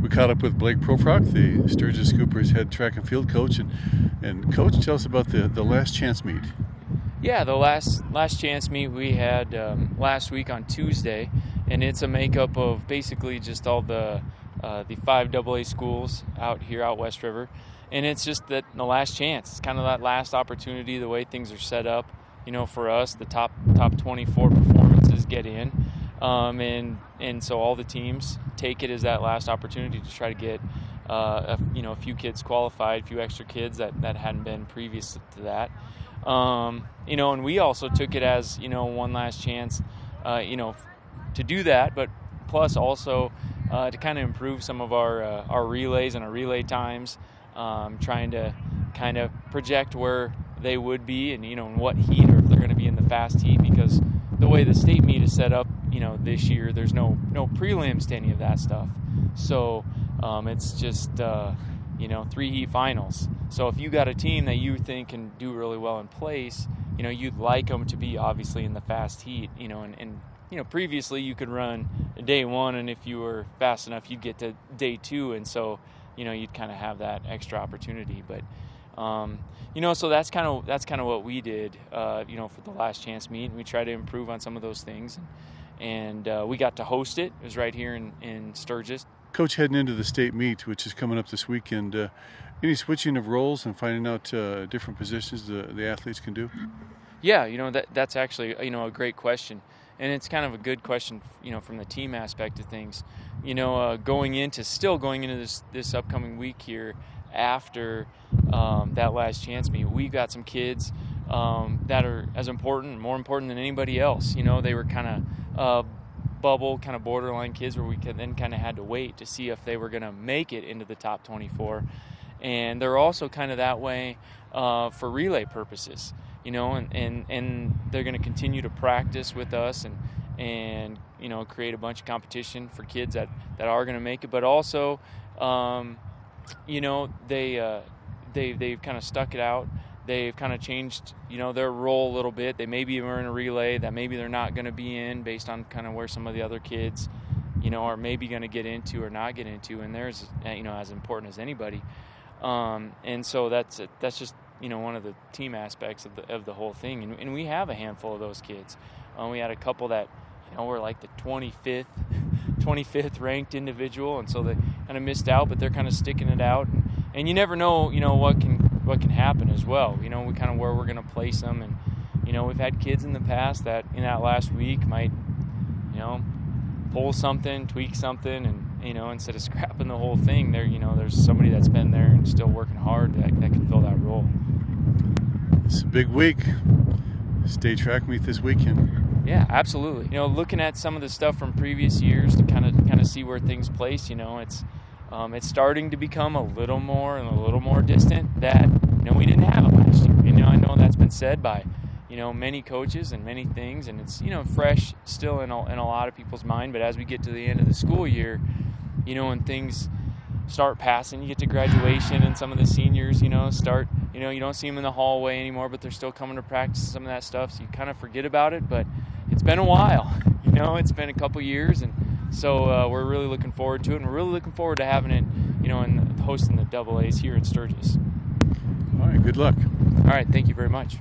We caught up with Blake Proefrock, the Sturgis Scoopers head track and field coach. And Coach, tell us about the last chance meet. Yeah, the last chance meet we had last week on Tuesday, and it's a makeup of basically just all the 5 AA schools out West River. And it's just that the last chance. It's kind of that last opportunity, the way things are set up. For us, the top 24 performances get in. And so all the teams take it as that last opportunity to try to get a few kids qualified, a few extra kids that hadn't been previous to that. And we also took it as one last chance to do that, but plus also to kind of improve some of our relays and our relay times, trying to kind of project where they would be and in what heat, or if they're going to be in the fast heat, because the way the state meet is set up this year, there's no prelims to any of that stuff. So it's just 3 heat finals. So if you got a team that you think can do really well in place, you'd like them to be obviously in the fast heat, and previously you could run day 1, and if you were fast enough you'd get to day 2, and so you'd kind of have that extra opportunity. But so that's kind of what we did, for the last chance meet, and we tried to improve on some of those things, and we got to host it. It was right here in Sturgis. Coach, heading into the state meet, which is coming up this weekend, any switching of roles and finding out different positions the athletes can do? Yeah, that's actually a great question, and it's kind of a good question, from the team aspect of things. Going into this upcoming week here, after that last chance meet, we've got some kids that are as important, more important than anybody else. They were kind of bubble, kind of borderline kids, where we then kind of had to wait to see if they were going to make it into the top 24. And they're also kind of that way for relay purposes, and they're going to continue to practice with us and create a bunch of competition for kids that are going to make it, but also they've kind of stuck it out. They've kind of changed, their role a little bit. They maybe were in a relay that maybe they're not going to be in, based on kind of where some of the other kids, are maybe going to get into or not get into, and theirs, as important as anybody. And so that's just, one of the team aspects of the whole thing. And we have a handful of those kids. We had a couple that, were like the 25th ranked individual, and so they kind of missed out, but they're kind of sticking it out. And you never know, what can happen as well. We kind of where we're going to place them, and we've had kids in the past that in that last week might, pull something, tweak something, and instead of scrapping the whole thing, there's somebody that's been there and still working hard that can fill that role. It's a big week. State track meet this weekend. Yeah, absolutely. Looking at some of the stuff from previous years to kind of see where things place, it's starting to become a little more distant that we didn't have it last year. I know that's been said by many coaches and many things, and it's fresh still in a lot of people's mind. But as we get to the end of the school year, and things start passing, you get to graduation, and some of the seniors start, you don't see them in the hallway anymore, but they're still coming to practice some of that stuff, so you kind of forget about it. But it's been a while, it's been a couple years, and so we're really looking forward to it, and we're really looking forward to having it, and hosting the AA's here in Sturgis. All right, good luck. All right, thank you very much.